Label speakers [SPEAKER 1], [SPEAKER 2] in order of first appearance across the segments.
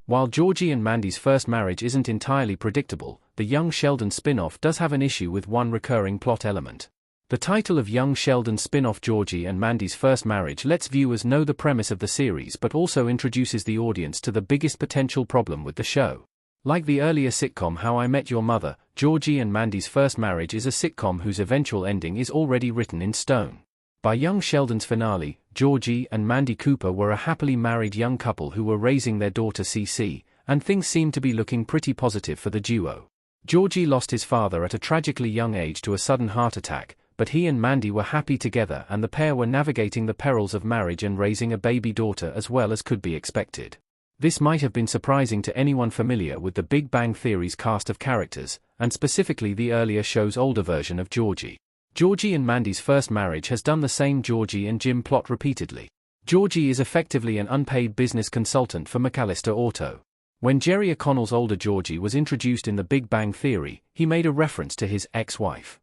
[SPEAKER 1] While Georgie and Mandy's first marriage isn't entirely predictable, the Young Sheldon spin-off does have an issue with one recurring plot element. The title of Young Sheldon's spin-off Georgie and Mandy's First Marriage lets viewers know the premise of the series but also introduces the audience to the biggest potential problem with the show. Like the earlier sitcom How I Met Your Mother, Georgie and Mandy's First Marriage is a sitcom whose eventual ending is already written in stone. By Young Sheldon's finale, Georgie and Mandy Cooper were a happily married young couple who were raising their daughter CC, and things seemed to be looking pretty positive for the duo. Georgie lost his father at a tragically young age to a sudden heart attack, but he and Mandy were happy together and the pair were navigating the perils of marriage and raising a baby daughter as well as could be expected. This might have been surprising to anyone familiar with the Big Bang Theory's cast of characters, and specifically the earlier show's older version of Georgie. Georgie and Mandy's First Marriage has done the same Georgie and Jim plot repeatedly. Georgie is effectively an unpaid business consultant for McAllister Auto. When Jerry O'Connell's older Georgie was introduced in the Big Bang Theory, he made a reference to his ex-wife.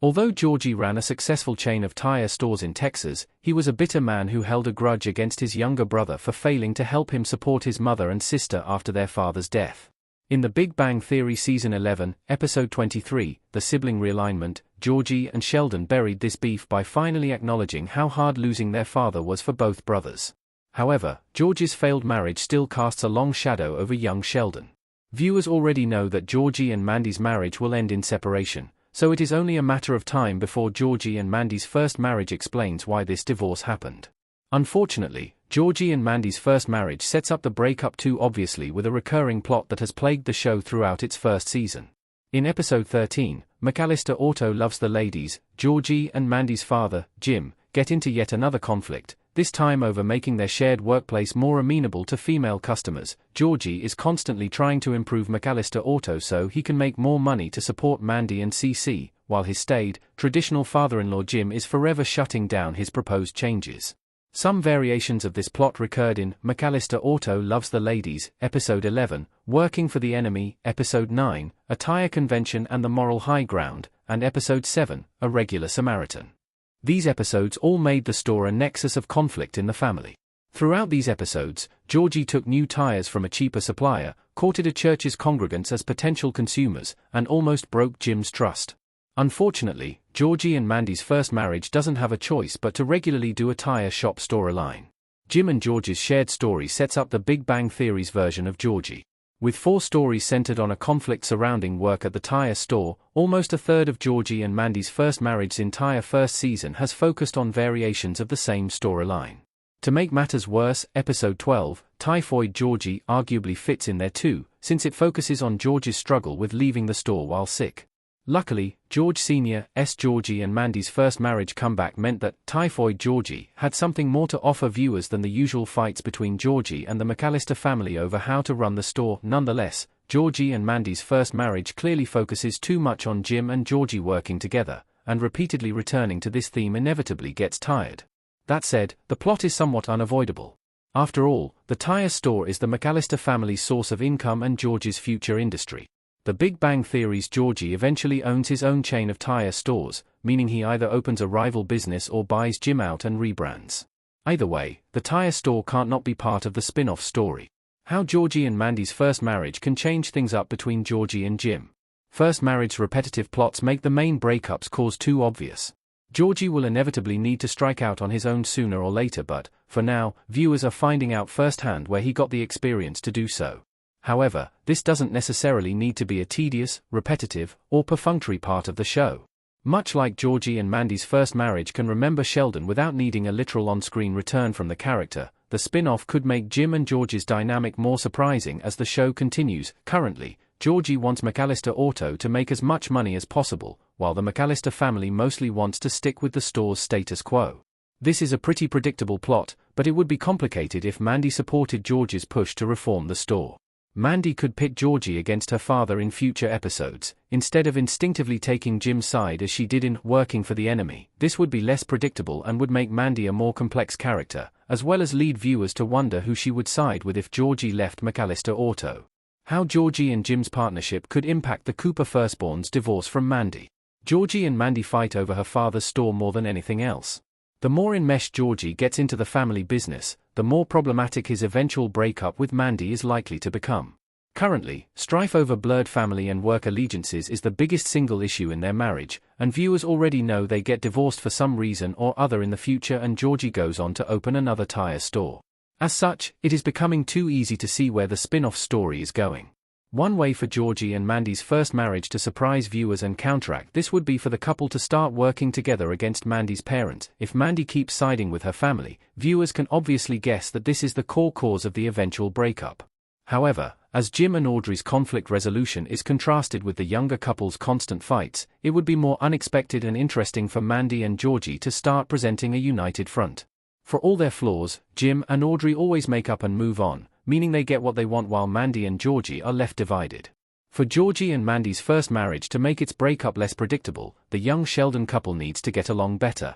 [SPEAKER 1] Although Georgie ran a successful chain of tire stores in Texas, he was a bitter man who held a grudge against his younger brother for failing to help him support his mother and sister after their father's death. In the Big Bang Theory Season 11, Episode 23, The Sibling Realignment, Georgie and Sheldon buried this beef by finally acknowledging how hard losing their father was for both brothers. However, Georgie's failed marriage still casts a long shadow over young Sheldon. Viewers already know that Georgie and Mandy's marriage will end in separation, so it is only a matter of time before Georgie and Mandy's first marriage explains why this divorce happened. Unfortunately, Georgie and Mandy's first marriage sets up the breakup too obviously with a recurring plot that has plagued the show throughout its first season. In episode 13, McAllister Auto Loves the Ladies, Georgie and Mandy's father, Jim, get into yet another conflict, this time over making their shared workplace more amenable to female customers. Georgie is constantly trying to improve McAllister Auto so he can make more money to support Mandy and CC, while his staid, traditional father-in-law Jim is forever shutting down his proposed changes. Some variations of this plot recurred in McAllister Auto Loves the Ladies, Episode 11, Working for the Enemy, Episode 9, A Tire Convention and the Moral High Ground, and Episode 7, A Regular Samaritan. These episodes all made the store a nexus of conflict in the family. Throughout these episodes, Georgie took new tires from a cheaper supplier, courted a church's congregants as potential consumers, and almost broke Jim's trust. Unfortunately, Georgie and Mandy's first marriage doesn't have a choice but to regularly do a tire shop storyline. Jim and George's shared story sets up the Big Bang Theory's version of Georgie. With 4 stories centered on a conflict surrounding work at the tire store, almost a third of Georgie and Mandy's first marriage's entire first season has focused on variations of the same storyline. To make matters worse, Episode 12, Typhoid Georgie, arguably fits in there too, since it focuses on George's struggle with leaving the store while sick. Luckily, George Sr.'s Georgie and Mandy's first marriage comeback meant that Typhoid Georgie had something more to offer viewers than the usual fights between Georgie and the McAllister family over how to run the store. Nonetheless, Georgie and Mandy's first marriage clearly focuses too much on Jim and Georgie working together, and repeatedly returning to this theme inevitably gets tired. That said, the plot is somewhat unavoidable. After all, the tire store is the McAllister family's source of income and George's future industry. The Big Bang Theory's Georgie eventually owns his own chain of tire stores, meaning he either opens a rival business or buys Jim out and rebrands. Either way, the tire store can't not be part of the spin-off story. How Georgie and Mandy's first marriage can change things up between Georgie and Jim. First marriage's repetitive plots make the main breakups cause too obvious. Georgie will inevitably need to strike out on his own sooner or later, but, for now, viewers are finding out firsthand where he got the experience to do so. However, this doesn't necessarily need to be a tedious, repetitive, or perfunctory part of the show. Much like Georgie and Mandy's first marriage can remember Sheldon without needing a literal on-screen return from the character, the spin-off could make Jim and George's dynamic more surprising as the show continues. Currently, Georgie wants McAllister Auto to make as much money as possible, while the McAllister family mostly wants to stick with the store's status quo. This is a pretty predictable plot, but it would be complicated if Mandy supported George's push to reform the store. Mandy could pit Georgie against her father in future episodes, instead of instinctively taking Jim's side as she did in Working for the Enemy. This would be less predictable and would make Mandy a more complex character, as well as lead viewers to wonder who she would side with if Georgie left McAllister Auto. How Georgie and Jim's partnership could impact the Cooper firstborn's divorce from Mandy. Georgie and Mandy fight over her father's store more than anything else. The more enmeshed Georgie gets into the family business, the more problematic his eventual breakup with Mandy is likely to become. Currently, strife over blurred family and work allegiances is the biggest single issue in their marriage, and viewers already know they get divorced for some reason or other in the future, and Georgie goes on to open another tire store. As such, it is becoming too easy to see where the spin-off story is going. One way for Georgie and Mandy's first marriage to surprise viewers and counteract this would be for the couple to start working together against Mandy's parents. If Mandy keeps siding with her family, viewers can obviously guess that this is the core cause of the eventual breakup. However, as Jim and Audrey's conflict resolution is contrasted with the younger couple's constant fights, it would be more unexpected and interesting for Mandy and Georgie to start presenting a united front. For all their flaws, Jim and Audrey always make up and move on, meaning they get what they want, while Mandy and Georgie are left divided. For Georgie and Mandy's first marriage to make its breakup less predictable, the young Sheldon couple needs to get along better.